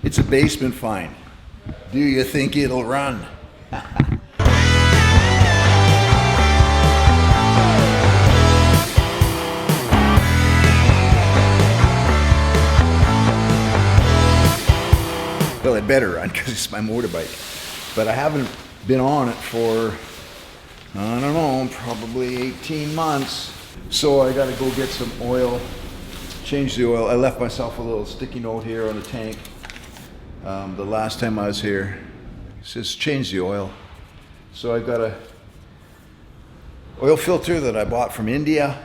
It's a basement find. Do you think it'll run? Well, it better run because it's my motorbike. But I haven't been on it for, I don't know, probably 18 months. So I gotta go get some oil, change the oil. I left myself a little sticky note here on the tank. The last time I was here, it says change the oil. So I've got a oil filter that I bought from India,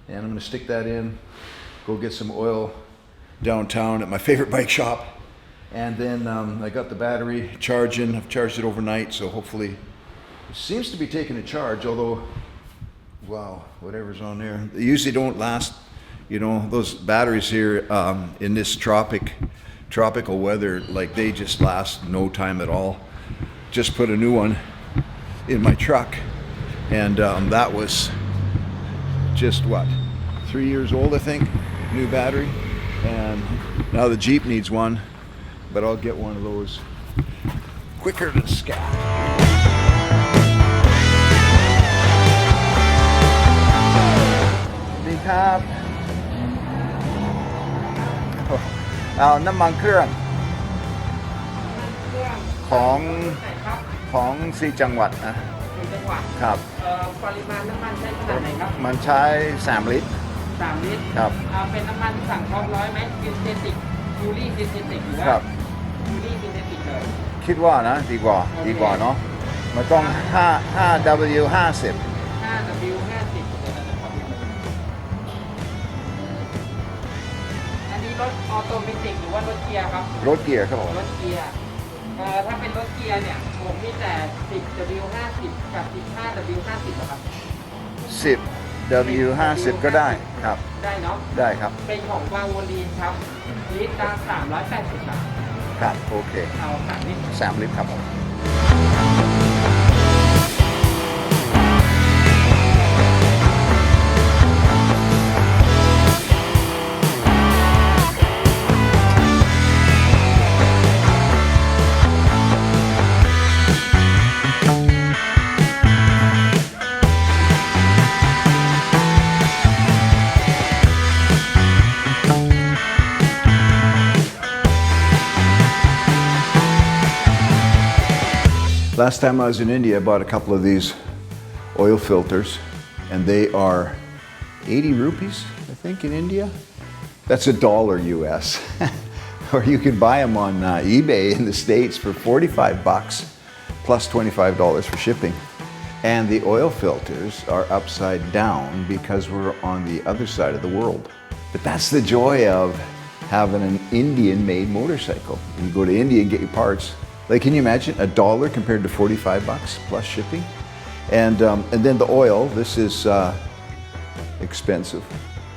and I'm gonna stick that in, go get some oil downtown at my favorite bike shop. And then I got the battery charging. I've charged it overnight, so hopefully it seems to be taking a charge, although, wow, whatever's on there. They usually don't last, you know, those batteries here in this tropical weather, like they just last no time at all. Just put a new one in my truck, and that was just, what, 3 years old, I think, new battery. And now the Jeep needs one. But I'll get one of those quicker than scat.ดีครับเอาน้ำมันเครื่องของ4จังหวัดนะครับปริมาณน้ำมันใช้ขนาดไหนครับมันใช้3 ลิตร3 ลิตรครับเป็นน้ำมันสั่งพร้อมร้อยไหมซินเทติกยูรี่ซินเทติกหรือว่ายูรี่ซินเทติกเลยคิดว่านะดีกว่าเนาะมันต้อง5W50 อันนี้รถออโตเมติกหรือว่ารถเกียร์ครับรถเกียร์ครับผมรถเกียร์ถ้าเป็นรถเกียร์เนี่ยผมมีแต่ 10W50 กับ 15W50 นะครับ 10W50 ก็ได้ครับได้เนาะได้ครับเป็นของวาวลีนครับลิตรละ380 บาทครับโอเคเอา3 ลิตร3 ลิตรครับผม Last time I was in India, I bought a couple of these oil filters, and they are 80 rupees, I think, in India. That's $1 US. Or you can buy them on eBay in the States for 45 bucks, plus $25 for shipping. And the oil filters are upside down because we're on the other side of the world. But that's the joy of having an Indian-made motorcycle. You go to India and get your parts. Like, can you imagine $1 compared to 45 bucks plus shipping? And then the oil, this is expensive.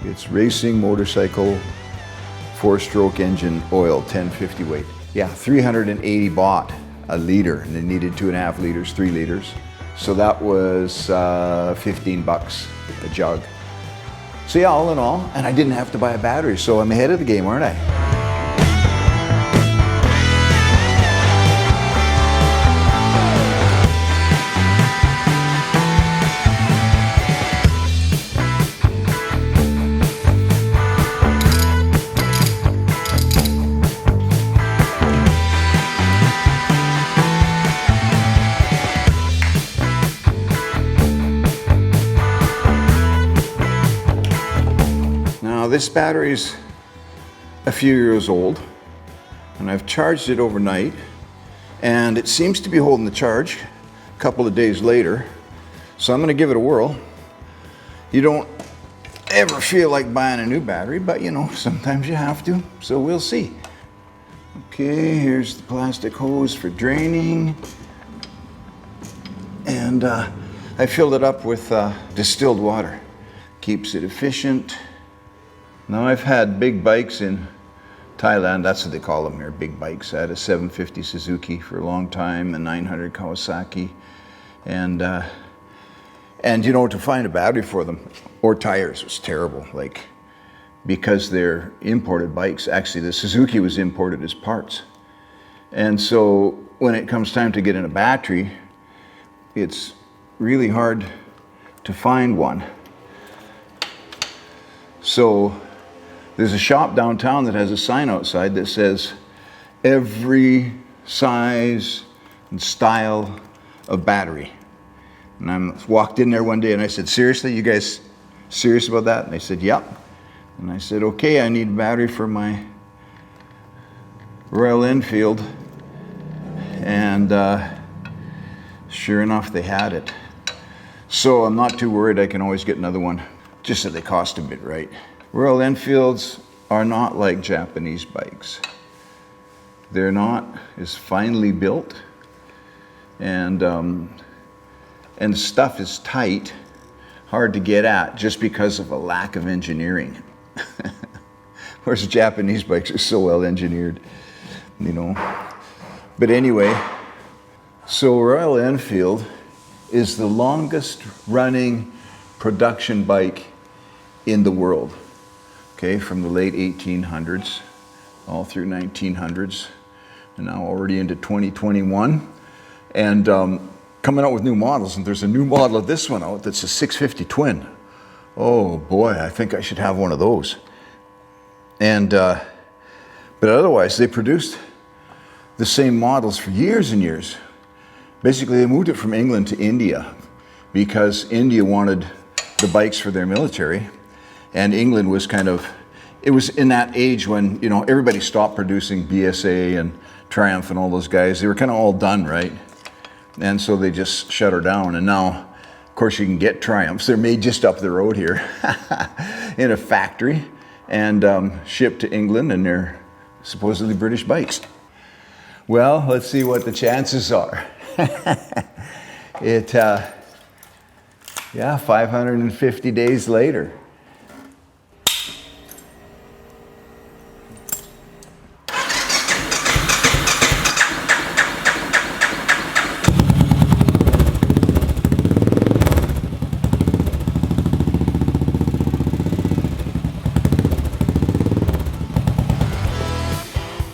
It's racing motorcycle 4-stroke engine oil, 1050 weight. Yeah, 380 baht a liter, and they needed 2.5 liters, 3 liters. So that was 15 bucks a jug. So yeah, all in all, and I didn't have to buy a battery, so I'm ahead of the game, aren't I? This battery's a few years old, and I've charged it overnight, and it seems to be holding the charge a couple of days later, so I'm going to give it a whirl. You don't ever feel like buying a new battery, but you know, sometimes you have to, so we'll see. Okay, here's the plastic hose for draining, and I filled it up with distilled water. Keeps it efficient. Now, I've had big bikes in Thailand, that's what they call them here, big bikes. I had a 750 Suzuki for a long time, a 900 Kawasaki, and you know, to find a battery for them, or tires, was terrible. Like, because they're imported bikes. Actually, the Suzuki was imported as parts. And so when it comes time to get in a battery, it's really hard to find one. So there's a shop downtown that has a sign outside that says every size and style of battery. And I walked in there one day and I said, seriously, you guys serious about that? And they said, yep. And I said, okay, I need a battery for my Royal Enfield. And sure enough, they had it. So I'm not too worried, I can always get another one, just that they cost a bit, right? Royal Enfields are not like Japanese bikes. They're not as finely built, and the stuff is tight, hard to get at, just because of a lack of engineering. Whereas Japanese bikes are so well engineered, you know. But anyway, so Royal Enfield is the longest running production bike in the world. Okay, from the late 1800s all through 1900s, and now already into 2021, and coming out with new models. And there's a new model of this one out that's a 650 twin. Oh boy, I think I should have one of those. And but otherwise, they produced the same models for years and years. Basically, they moved it from England to India because India wanted the bikes for their military, and England was kind of, it was in that age when, you know, everybody stopped producing BSA and Triumph and all those guys. They were kind of all done, right? And so they just shut her down. And now, of course, you can get Triumphs. They're made just up the road here in a factory and shipped to England, and they're supposedly British bikes. Well, let's see what the chances are. Yeah, 550 days later.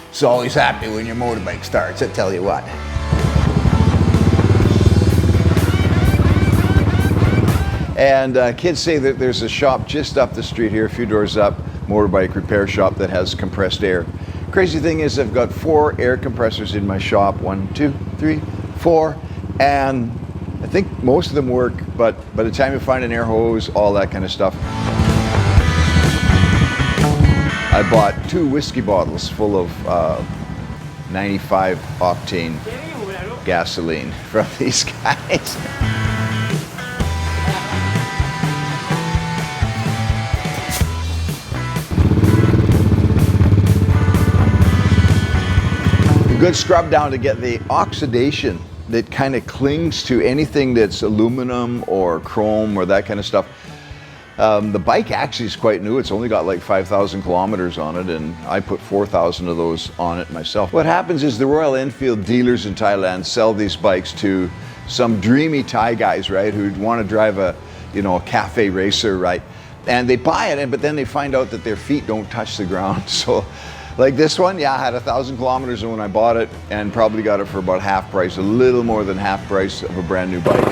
It's always happy when your motorbike starts, I tell you what. And kids say that there's a shop just up the street here, a few doors up, motorbike repair shop that has compressed air. Crazy thing is I've got 4 air compressors in my shop, 1, 2, 3, 4, and I think most of them work, but by the time you find an air hose, all that kind of stuff. I bought 2 whiskey bottles full of 95 octane gasoline from these guys. A good scrub down to get the oxidation that kind of clings to anything that's aluminum or chrome or that kind of stuff. The bike actually is quite new. It's only got like 5,000 kilometers on it, and I put 4,000 of those on it myself. What happens is the Royal Enfield dealers in Thailand sell these bikes to some dreamy Thai guys, right, who want to drive a, you know, a cafe racer, right? And they buy it, but then they find out that their feet don't touch the ground. So, like this one, yeah, I had 1,000 kilometers when I bought it, and probably got it for about half price, a little more than half price of a brand new bike.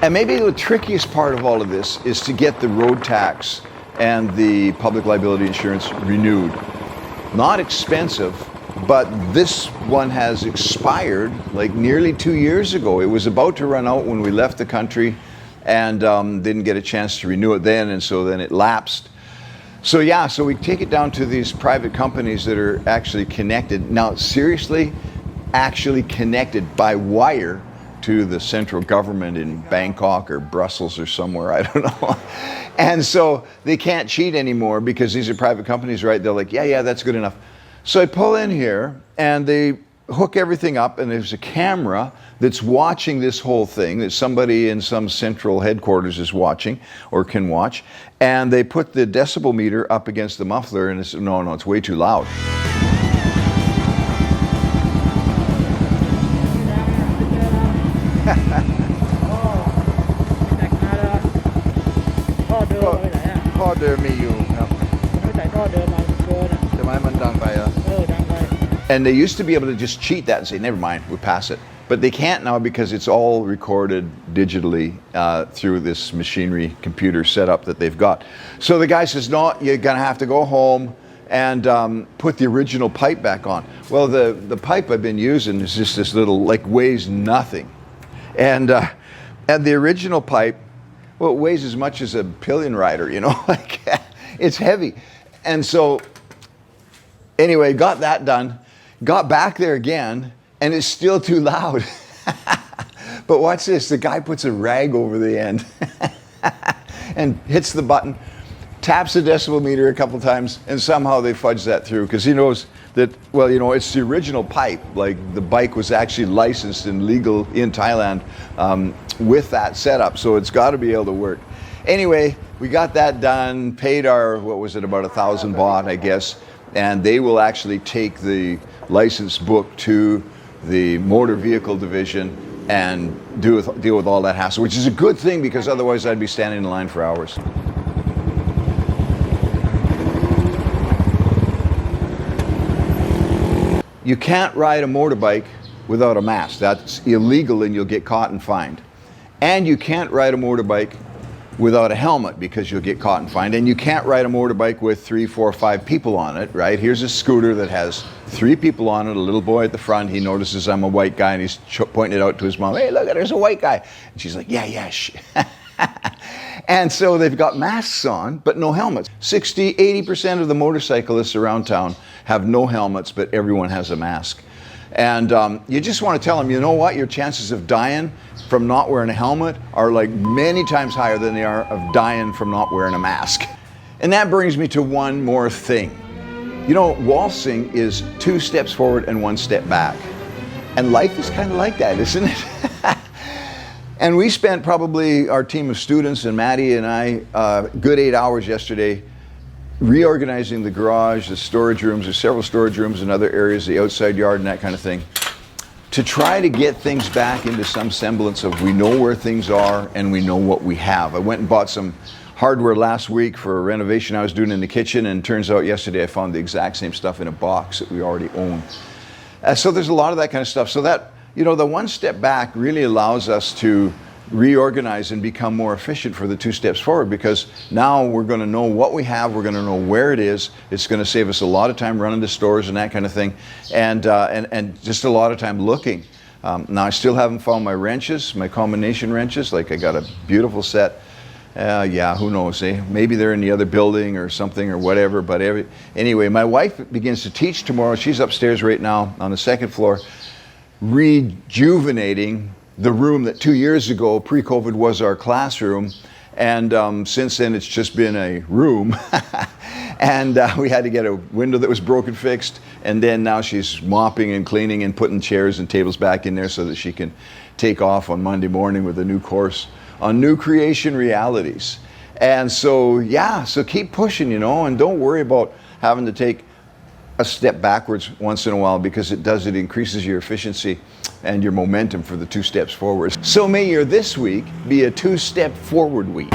And maybe the trickiest part of all of this is to get the road tax and the public liability insurance renewed. Not expensive, but this one has expired like nearly 2 years ago. It was about to run out when we left the country, and didn't get a chance to renew it then, and so then it lapsed. So yeah, so we take it down to these private companies that are actually connected. Now, seriously, actually connected by wire to the central government in Bangkok or Brussels or somewhere, I don't know. And so they can't cheat anymore because these are private companies, right? They're like, yeah, that's good enough. So I pull in here and they hook everything up, and there's a camera that's watching this whole thing that somebody in some central headquarters is watching or can watch. And they put the decibel meter up against the muffler, and it's, no, it's way too loud. เดิมมีอยู่ครับ ไม่ใส่ท่อเดิมมาเกินอ่ะ ใช่ไหมมันดังไปอ่ะ ดังไป And they used to be able to just cheat that and say, never mind, we pass it. But they can't now because it's all recorded digitally through this machinery computer setup that they've got. So the guy says, no, you're going to have to go home and put the original pipe back on. Well, the pipe I've been using is just this little, like, weighs nothing. And the original pipe, well, it weighs as much as a pillion rider, you know, like, it's heavy. And so, anyway, got that done, got back there again, and it's still too loud. But watch this, the guy puts a rag over the end and hits the button, taps the decibel meter a couple times, and somehow they fudge that through because he knows that, well, you know, it's the original pipe. Like, the bike was actually licensed and legal in Thailand with that setup, so it's got to be able to work. Anyway, we got that done, paid our, what was it, about 1,000 baht, I guess, and they will actually take the license book to the motor vehicle division and deal with all that hassle, which is a good thing because otherwise I'd be standing in line for hours. You can't ride a motorbike without a mask. That's illegal and you'll get caught and fined. And you can't ride a motorbike without a helmet because you'll get caught and fined. And you can't ride a motorbike with 3, 4, 5 people on it, right? Here's a scooter that has 3 people on it, a little boy at the front. He notices I'm a white guy and he's pointing it out to his mom. Hey, look, there's a white guy. And she's like, yeah, shh. And so they've got masks on, but no helmets. 60, 80% of the motorcyclists around town have no helmets, but everyone has a mask. And you just want to tell them, you know what, your chances of dying from not wearing a helmet are like many times higher than they are of dying from not wearing a mask. And that brings me to one more thing. You know, waltzing is 2 steps forward and 1 step back. And life is kind of like that, isn't it? And we spent probably, our team of students and Maddie and I, good 8 hours yesterday reorganizing the garage, the storage rooms. There's several storage rooms in other areas, the outside yard and that kind of thing, to try to get things back into some semblance of we know where things are and we know what we have. I went and bought some hardware last week for a renovation I was doing in the kitchen, and it turns out yesterday I found the exact same stuff in a box that we already own. So there's a lot of that kind of stuff. So that, you know, the 1 step back really allows us to reorganize and become more efficient for the 2 steps forward, because now we're going to know what we have, we're going to know where it is. It's going to save us a lot of time running to stores and that kind of thing, and just a lot of time looking. Now I still haven't found my wrenches, my combination wrenches. Like, I got a beautiful set. Yeah, who knows, eh? Maybe they're in the other building or something or whatever, but anyway, my wife begins to teach tomorrow. She's upstairs right now on the 2nd floor, rejuvenating the room that 2 years ago, pre-COVID, was our classroom. And since then, it's just been a room. And we had to get a window that was broken fixed. And then now she's mopping and cleaning and putting chairs and tables back in there so that she can take off on Monday morning with a new course on new creation realities. And so, yeah, so keep pushing, you know, and don't worry about having to take a step backwards once in a while, because it increases your efficiency and your momentum for the 2 steps forward. So may your this week be a 2 step forward week.